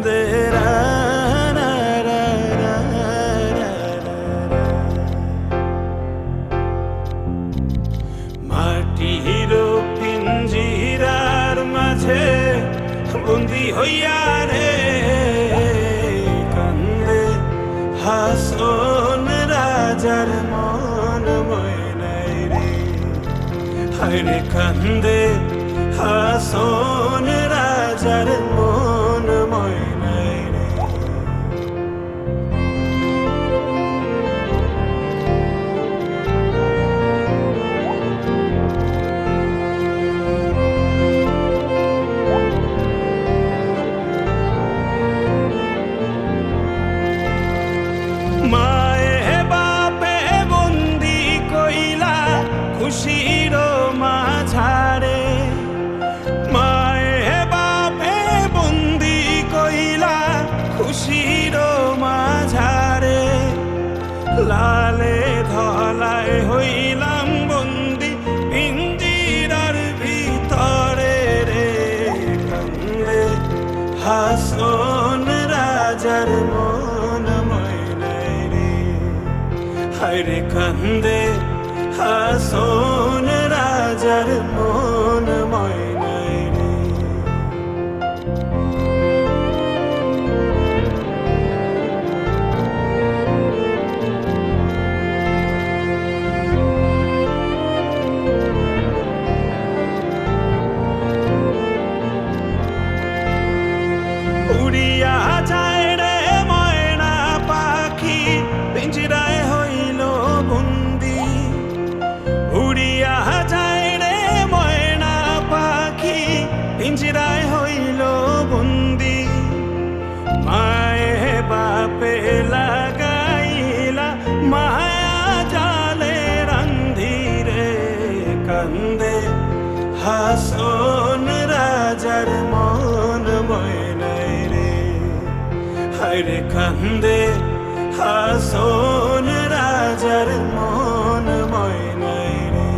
দে রা রা রা রা রা। মাটির পিঞ্জিরার মাঝে বন্দি হইয়া রে কান্দে হাসন রাজার মন ময়নাই রে। হায়রে কান্দে হাসন রাজার মন ময়নাই রে। মায়ে বাপে বন্দি কইলা খুশির মাঝারে। মায়ে বাপে বন্দি কইলা খুশির মাঝারে। লালে ধলায় হইলাম বন্দি পিঞ্জিরার ভিতরে রে কান্দে হাসন রাজার মন ময়নাই রে। হায়রে কান্দে হাসন রাজার মন ময়নাই রে। উড়িয়া যায় রে ময়না পাখি পিঞ্জিরায় হইল বন্দি। উড়িয়া যায় রে ময়না পাখি পিঞ্জিরায় হইল বন্দি। মায়ে বাপে লাগাইলা মায়া জালে রান্ধি রে কান্দে হাসন রাজার মন ময়নাই রে। হায়রে কান্দে হাসন রাজার মন ময়নাই রে।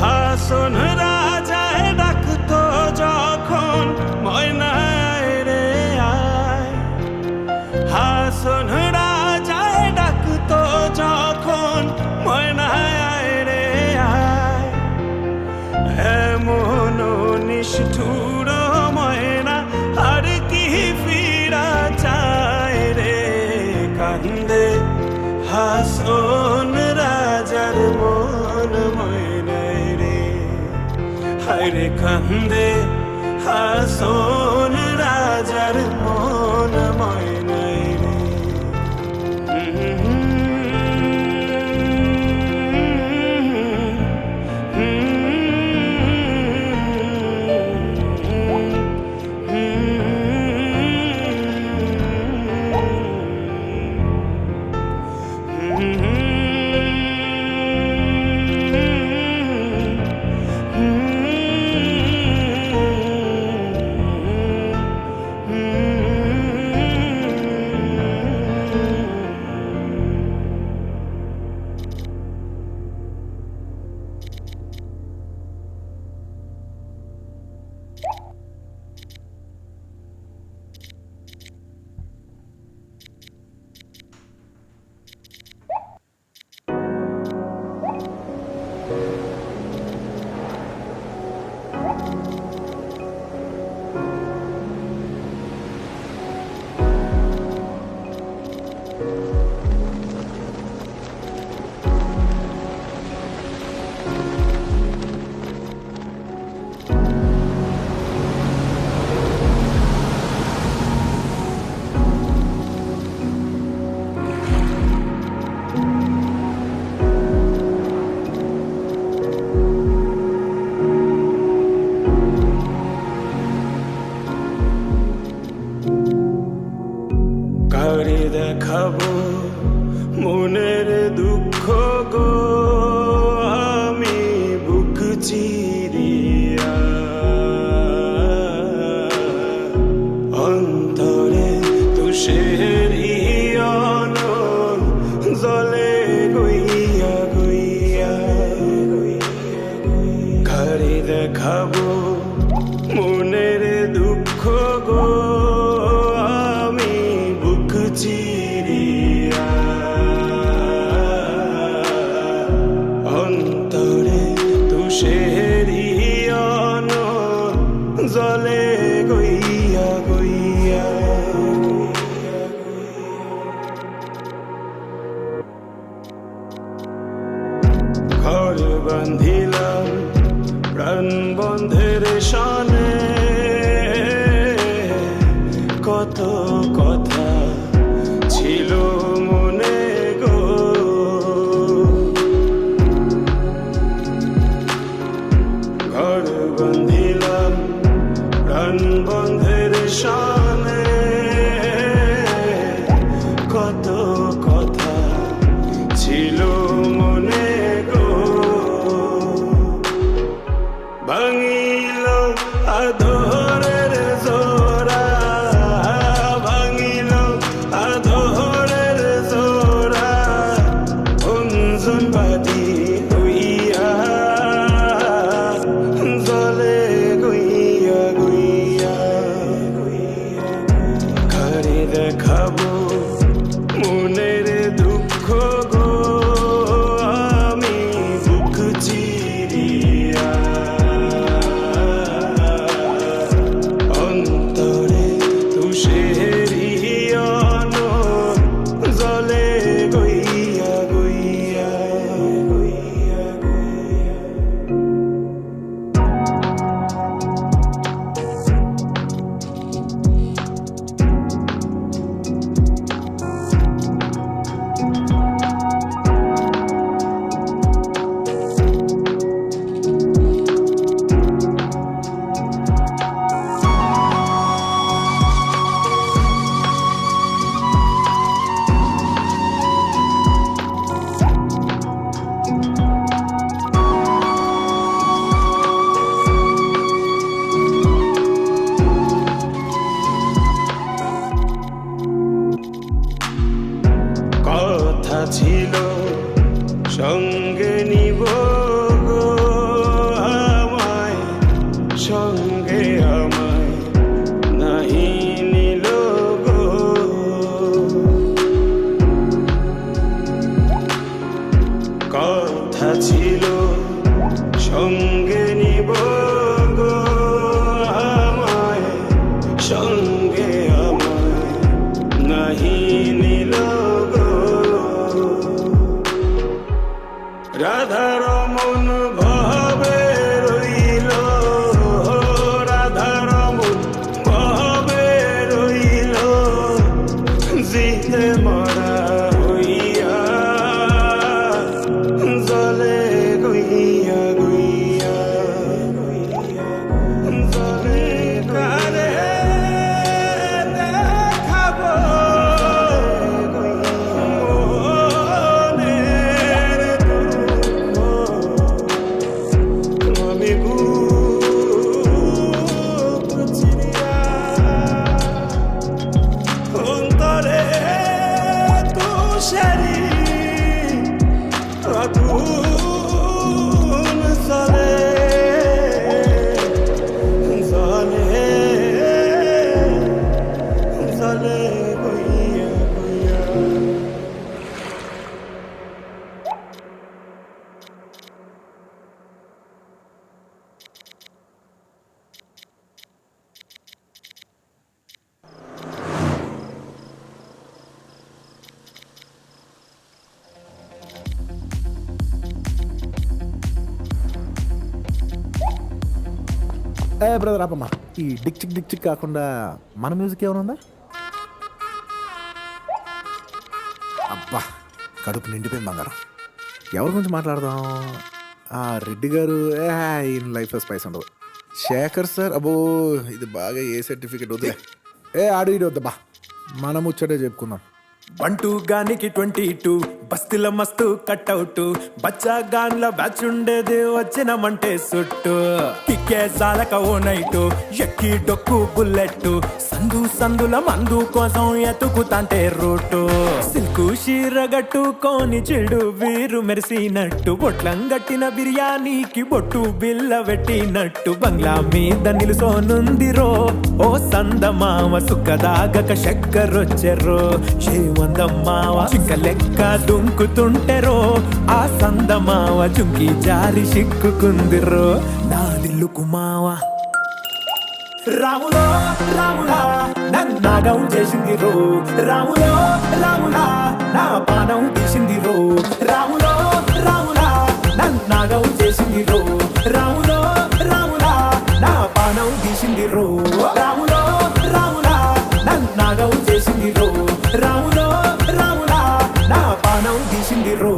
হাসন রাজায় ডাকতো যখন ময়নায় রে আয়। হাসন রাজায় ডাকতো যখন ময়নায় রে আয়। এমন নিষ্ঠুর ময়না আর কি ফিরা চায় রে কান্দে হাসন রাজার মন ময়নাই রে। হায়রে কান্দে হাসন রাজার মন ময়নাই রে। দেখাবো মনের দুঃখ গো আমি বুক চিরিয়া জলে গইয়া গইয়া ঘর বান্ধিলাম প্রাণ বন্ধের শানে কত কথা ছিল মনে গো ঘর বান্ধিলাম প্রাণ বন্ধের শানে কত কথা ছিল মনে গো ভাঙিল আধরের জোড়া ভাঙিল আধরের জোড়া অঞ্জন বাদী হইয়া জলে গইয়া গইয়া ঘরে দেখাবো মনের দুঃখ গো আমি বুক চিরিয়া অন্তরে তুষেরিয়ন জলে গইয়া গইয়া গইয়া গইয়া কথা ছিল সঙ্গে নিব গো আমায় সঙ্গে আমায় নাহি নিল গো কথা ছিল সঙ্গে নিব গো আমায় সঙ্গে আমায় নাহি নিল গো রাধার মন ভাবে রইল রাধার মন ভাবে রইল জিতে মরা হইয়া জলে গইয়া গইয়া জলে কারে দেখাবো মনের দুঃখ আমি বুক চিরিয়া অন্তরে তুষারি আগুন জলে জলে জলে গইয়া গইয়া బ్రదర్ ఆపమ్మా ఈ డిక్ చిక్ కాకుండా మన మ్యూజిక్ ఏమైనా ఉందా? అబ్బా కడుపు నిండిపోయింది బంగారం. ఎవరి గురించి మాట్లాడదాం? రెడ్డి గారు ఈయన లైఫ్లో స్పైస్ ఉండదు. శేఖర్ సార్ అబ్బో ఇది బాగా ఏ సర్టిఫికెట్ వద్దులే. ఆడు ఇడు వద్దబ్బా, మనం ముచ్చటే చెప్పుకుందాం. 1-2 గానికి 22 బస్తీల మస్తు కట్అవుట్ బచ్చా గాన్ల బ్యాచ్ ఉండేది వచ్చినమంటే సుట్టు కిక్కే సాలక ఓ నైటు ఎక్కి డొక్కు బుల్లెట్ సందుల మందు కోసం ఎతుకుతాంటే రూటు సిల్కు షీరగట్టుకోని చెడు వీరు మెరిసినట్టు బొట్లం గట్టిన బిర్యానీకి బొట్టు బిల్ల పెట్టినట్టు బంగ్లా మీద నిలుసోనుందిరో ఓ సందమామ సుక్కదాగక చక్కరొచ్చెరో వందమ్మావ చిక్క లెక్క దుంకుతుంటెరో ఆ సందమావ చుంకి జారి సిక్కుకుందిరో నా దిల్లుకు మావ రాములో రాములా నన్నాగం చేసింది రో రాములో రాములా నా పానం తీసింది రో రాములో రాములా నన్నాగం చేసింది రో రాములో రాములా నా పానం తీసింది రో రాములో రాములా నన్నాగం చేసింది రో రాములో రాములా నా పానం తీసింది రో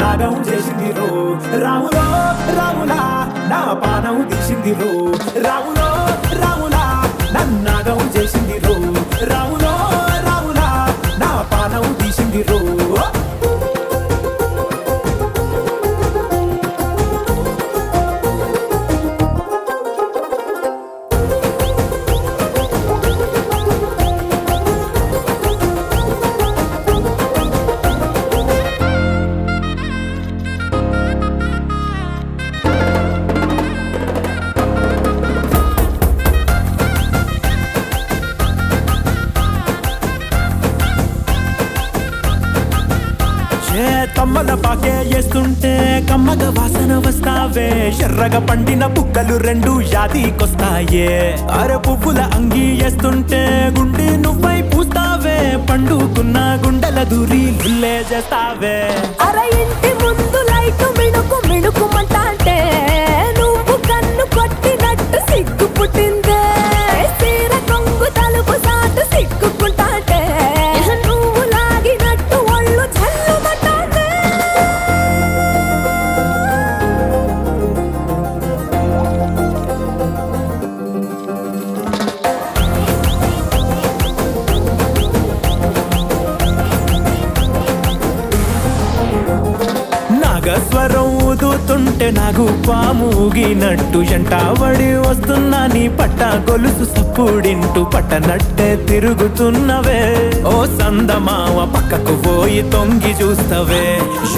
నాగం చేసింది రో రాములో రాములా నా పానం తీసింది రో రాములో రాములా నన్నాగం చేసింది రో రాములో రాములా నా పానం తీసింది రో కమ్మల పాకే వేస్తుంటే కమ్మగ వాసన వస్తావే ఎర్రగా పండిన బుక్కలు రెండు యాదికొస్తాయే అర పువ్వుల అంగి వేస్తుంటే గుండె నువ్వై పూస్తావే పండుకున్న గుండెల దూరి గుల్లే చేస్తావే అర ఇంటి ముందు లైట్ మిణుకు మిణుకుమంటే నువ్వు కన్ను కొట్టినట్టు సిగ్గు పుట్టిందే సీర కొంగు తలుపు సాటు సిగ్గుకుంటాంటే నువ్వు లాగినట్టు ఒళ్ళు చల్లుమంటాంటే నాగస్వరం ఊదుతుంటే నాకు పాముగినట్టు ఎంటావడి వస్తున్నా నీ పట్ట గొలుసు సప్పుడింటూ పట్టనట్టే తిరుగుతున్నవే ఓ సందమావ పక్కకు పోయి తొంగి చూస్తవే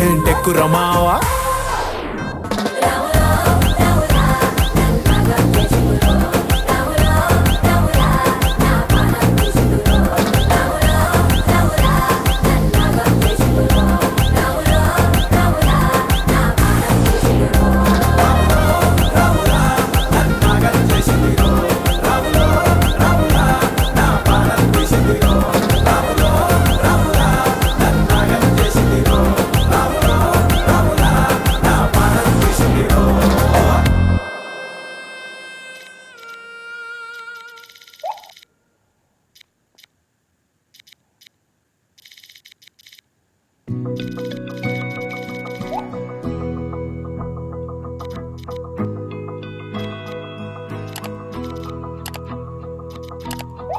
ఏంటెక్కురమావా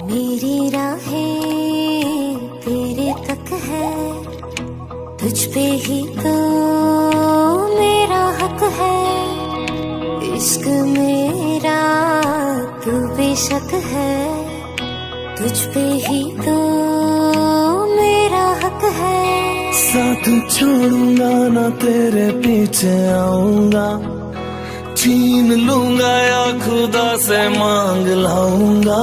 मेरी राहें तेरे तक है तुझ पे ही तो मेरा हक है इश्क मेरा तू बेशक है तुझ पे ही तो मेरा हक है साथ छोड़ूंगा ना तेरे पीछे आऊंगा छीन लूंगा या खुदा से मांग लाऊंगा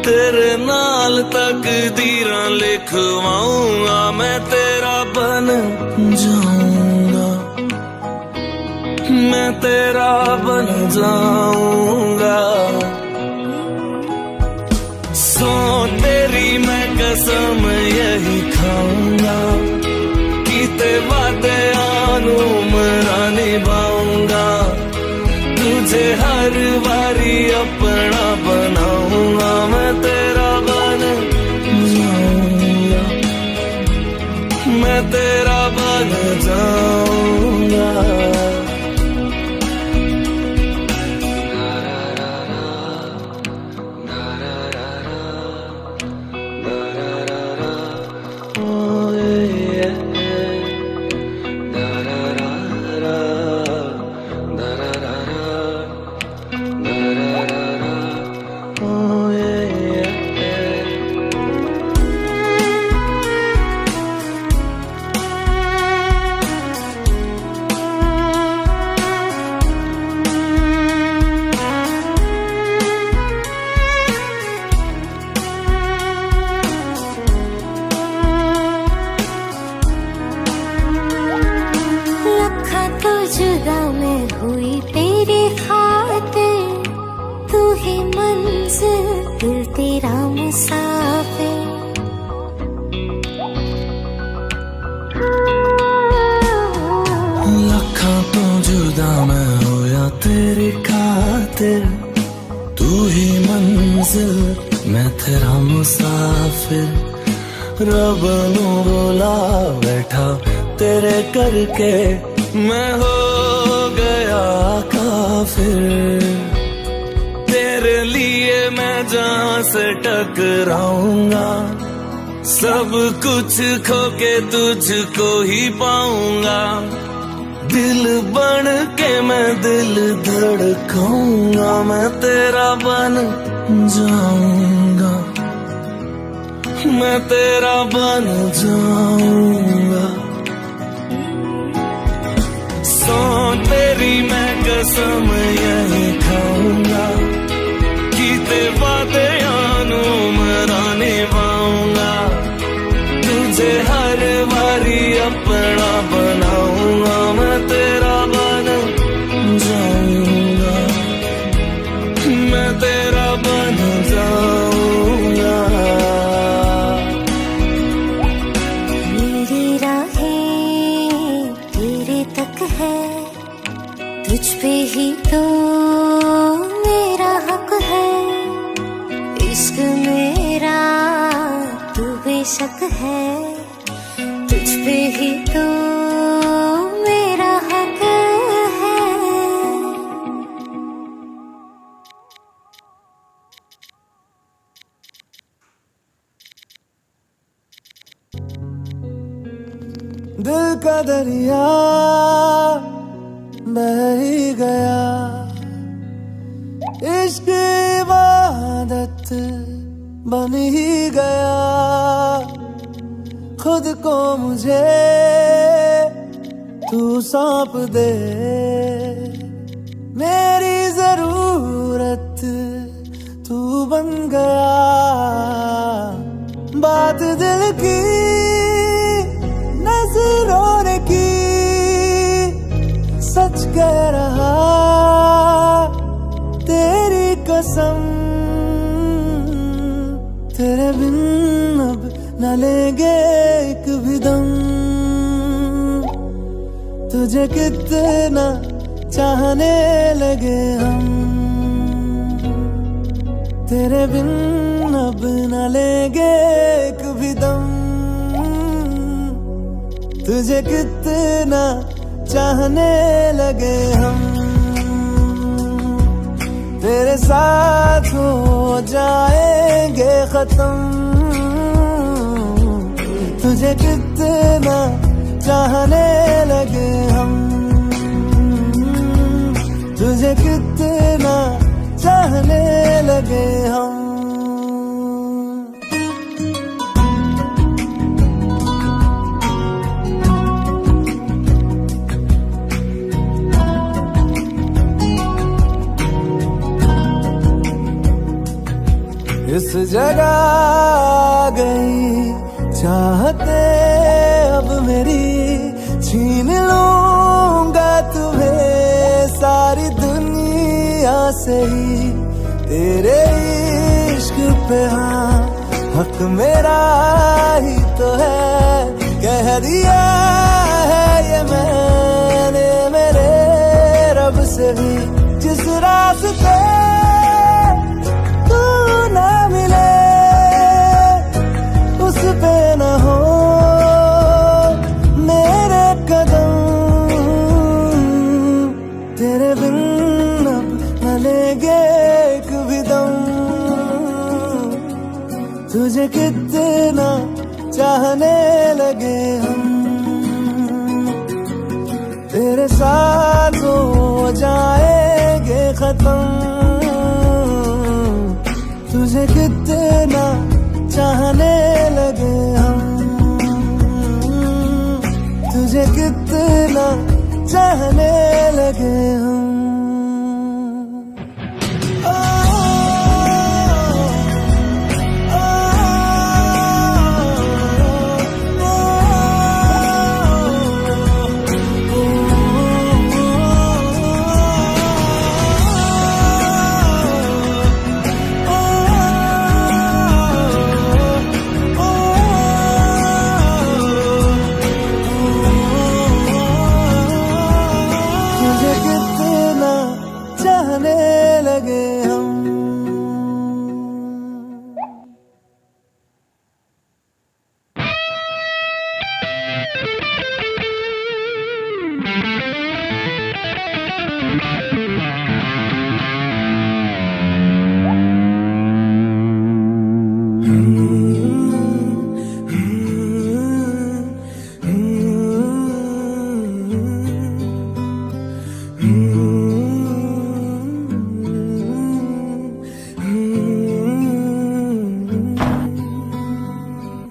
तेरे नाल तकदीरां लिखवाऊंगा मैं तेरा बन जाऊंगा मैं तेरा बन जाऊंगा सो तेरी मैं कसम यही खाऊंगा कीते वादे आनू मरा निभाऊंगा तुझे हर बारी अपना बनाऊंगा मैं तेरा बन जाऊंगा मैं तेरा बन जाऊंगा खातिर, तू ही मंजिल मैं तेरा मुसाफिर, रब नू बुला बैठा तेरे करके मैं हो गया काफिर। तेरे लिए मैं जहां से टकराऊंगा, सब कुछ खो के तुझको ही पाऊंगा। दिल बन के मैं दिल धड़काऊंगा, मैं तेरा बन जाऊंगा, मैं तेरा बन जाऊंगा। सौ तेरी मैं कसम यही खाऊंगा, कीते वादे आनू मराने पाऊंगा। तुझे हर बारी अपना बनाऊंगा, मैं तेरा बन जाऊंगा, मैं तेरा बन जाऊंगा। मेरी राहें तेरे तक है, तुझ पे ही तो मेरा हक है। इश्क मेरा तू बेशक है, तुझ पे ही तो मेरा हक है। दिल का दरिया बह ही गया, इश्क इबादत बन ही गया। खुद को मुझे तू सौंप दे, मेरी जरूरत तू बन गया। बात दिल की नजरों ने की, सच कह रहा तेरी कसम। तेरे बिन अब न लेंगे एक भी दम, तुझे कितना चाहने लगे हम। तेरे बिन अब न लेंगे एक भी दम, तुझे कितना चाहने लगे हम। तेरे साथ हो जाएंगे खत्म, तुझे कितना चाहने लगे हम। तुझे कितना चाहने लगे हम। इस जगह आ गई चाहते अब मेरी, छीन लूंगा तुम्हें सारी दुनिया से ही। तेरे इश्क पे हाँ हक मेरा ही तो है, कह दिया है ये मैंने मेरे रब से भी। जिस रास्ते तू ना मिले उस पे न हो मेरे कदम। तेरे बिन अब न लेंगे एक भी दम, तुझे कितना चाहने लगे हम। तेरे साथ हो जाएंगे खत्म, तुझे कितना चाहने लगे हम। तुझे कितना चाहने लगे हम। चाहने लगे हम।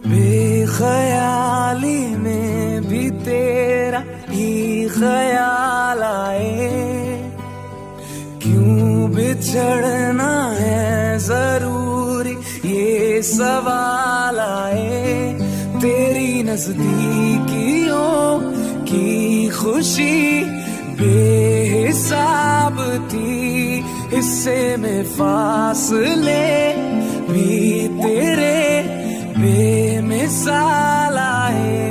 बेख्याली में भी तेरा ही ख्याल आए, क्यों बिछड़ना है जरूरी ये सवाल आए। तेरी नजदीकियों की खुशी बेहिसाब थी, हिस्से में फासले भी तेरे बेमिसाल आए।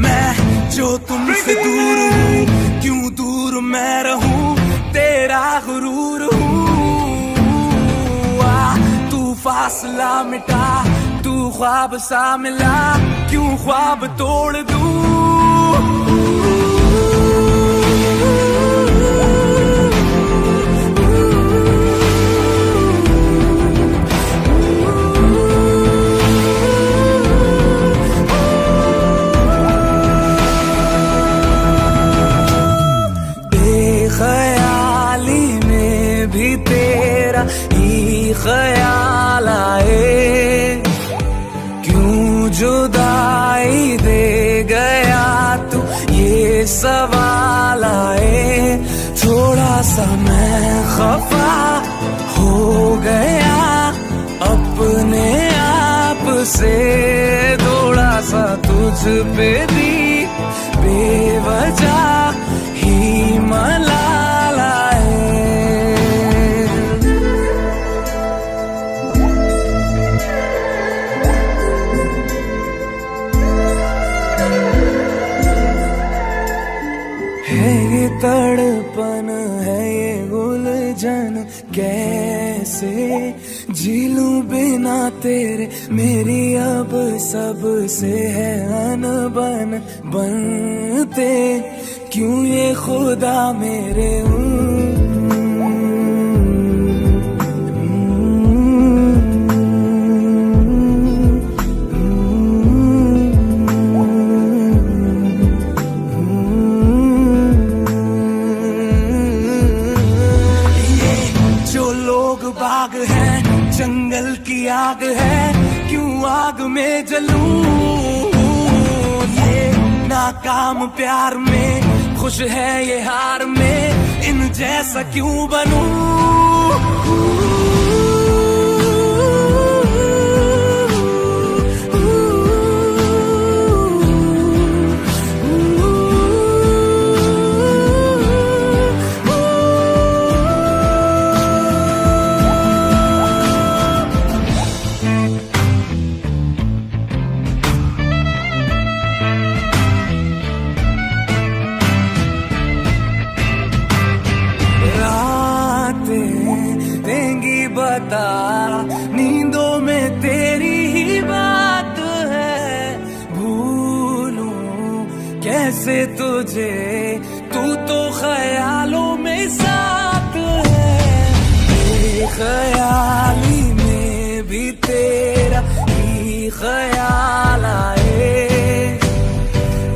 मैं जो तुमसे दूर हूँ, क्यों दूर मैं रहूं, तेरा गुरूर हूँ। तू फासला मिटा, तू ख्वाब सा मिला, क्यों ख्वाब तोड़ दूं। ख्याली में भी तेरा ही ख्याल आए, क्यों जुदाई दे गया तू ये सवाल आए। थोड़ा सा मैं खफा हो गया अपने आप से, थोड़ा सा तुझ पे भी बेवजह ही मलाल आए। है ये तड़पन, है ये उलझन, कैसे जी लूं बिना तेरे। मेरी अब सबसे है अनबन, बनते क्यों ये खुदा मेरे। बाग है, जंगल की आग है, क्यों आग में जलूं। ये नाकाम प्यार में, खुश है ये हार में, इन जैसा क्यों बनूं। बता, नींदों में तेरी ही बात है, भूलूं कैसे तुझे, तू तो ख्यालों में साथ है। बेख्याली में भी तेरा ही ख्याल आए,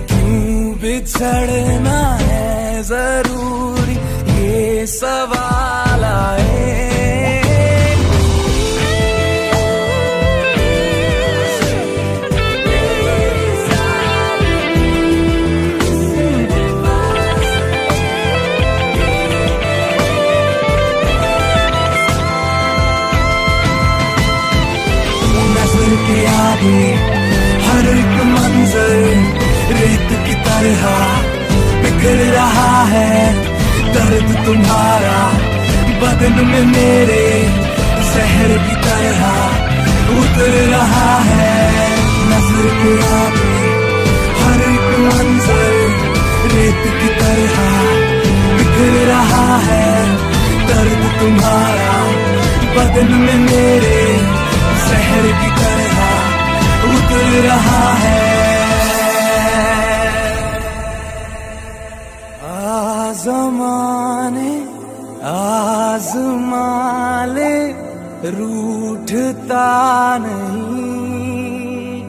क्यों बिछड़ना है जरूरी ये सवाल आए। हर एक मंजर रेत की तरह बिखर रहा है, दर्द तुम्हारा बदन में मेरे जहर की तरह उतर रहा है। नजर के आगे हर एक मंजर रेत की तरह बिखर रहा है, दर्द तुम्हारा बदन में मेरे जहर की तरह उतर रहा है। आज़माने आज़माले रूठता नहीं,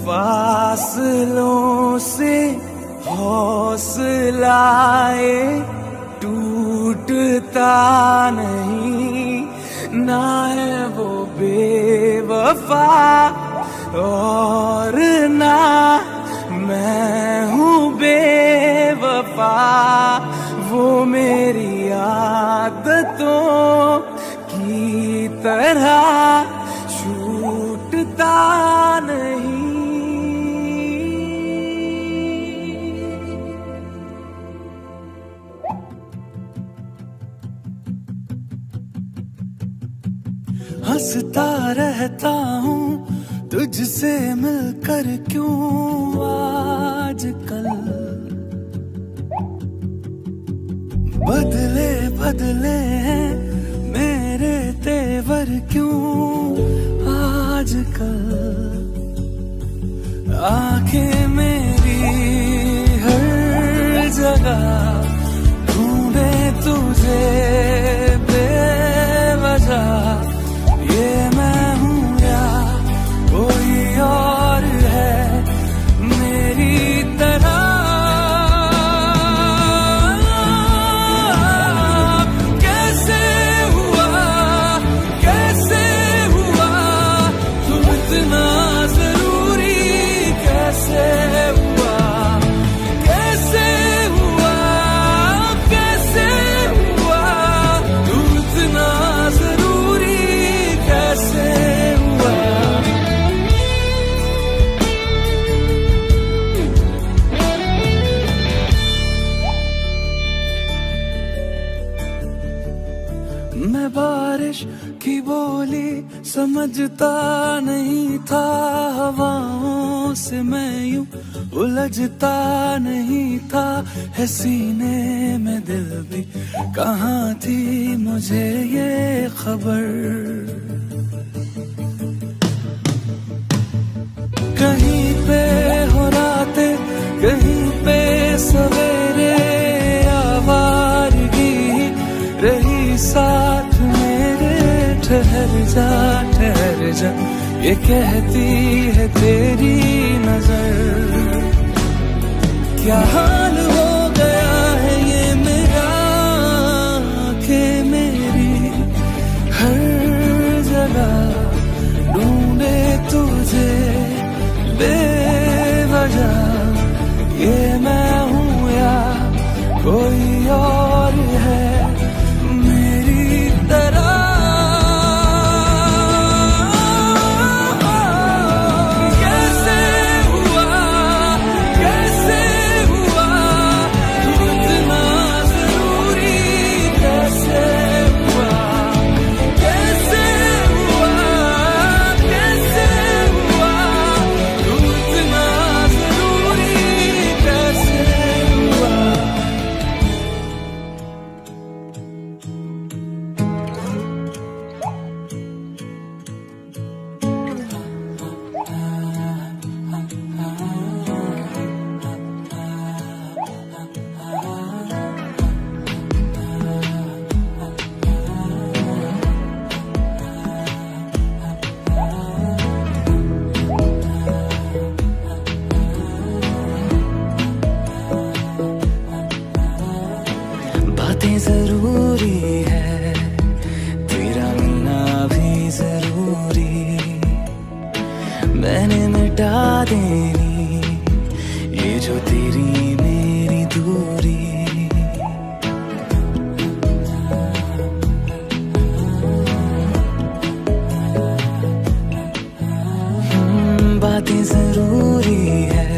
फासलों से हौसलाए टूटता नहीं, ना है वो बेवफा और ना मैं हूँ बेवफा, वो मेरी आदतों की तरह छूटता नहीं। हंसता रहता हूँ तुझसे मिलकर, क्यों आजकल बदले बदले हैं मेरे तेवर, क्यों आजकल आंखें मेरी हर जगह ढूंढे तुझे बेवजह, ये मैं हूँ या कोई और है मेरी तरह। कैसे हुआ तुम इतना जरूरी, कैसे हुआ तुम इतना जरूरी, कैसे हुआ। मैं बारिश की बोली समझता नहीं था, हवाओं से मैं यूं उलझता नहीं था, है सीने में दिल भी कहाँ थी मुझे ये खबर। कहीं पे हो रातें कहीं पे सवेरे, आवारगी रही साथ मेरे, ठहर जा ये कहती है तेरी नजर। क्या हाल हो गया है ये मेरा, आंखें मेरी हर जगह ढूंढे तुझे बेवजह, ये मैं हूँ या कोई और है मेरी तरह। कैसे हुआ तुम इतना जरूरी, कैसे हुआ तुम इतना जरूरी, कैसे हुआ। बातें जरूरी है, तेरा मिलना भी जरूरी, मैंने मिटा देनी ये जो तेरी मेरी दूरी। बातें जरूरी है,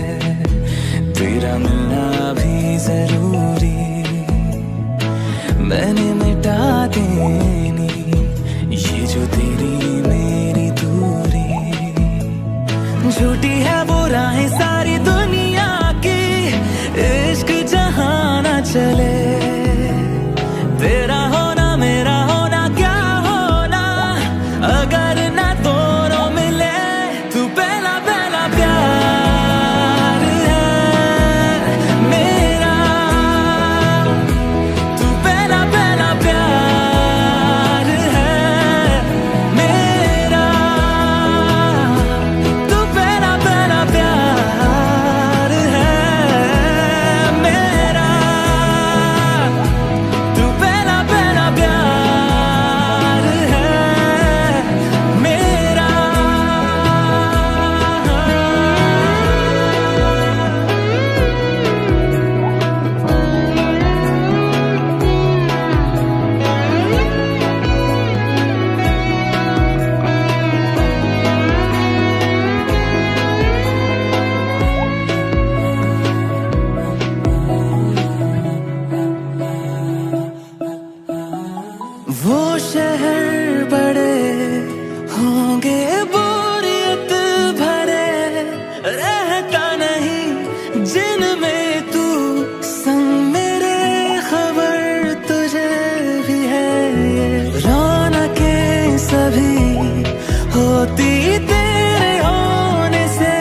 तेरा मिलना भी जरूरी, मैंने मिटा देनी ये जो तेरी मेरी दूरी। झूठी है वो राहें सारी दुनिया की, इश्क जहाँ ना चले, तेरा होना मेरा वो शहर बड़े होंगे बोरियत भरे, रहता नहीं जिनमें तू संग मेरे, खबर तुझे भी है ये रौनकें सभी होती तेरे होने से,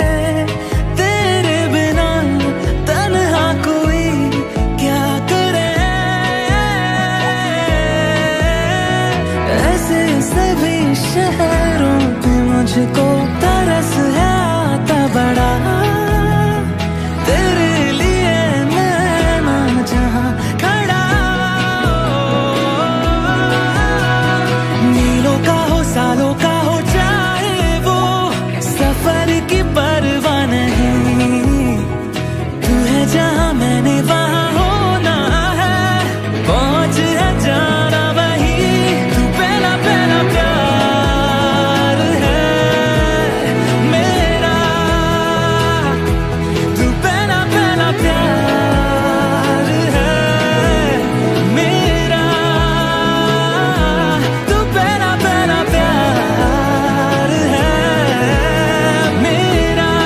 तेरे बिना तन्हा कोई क्या करे। ऐसे सभी शहरों पे मुझको तरस है आता बड़ा।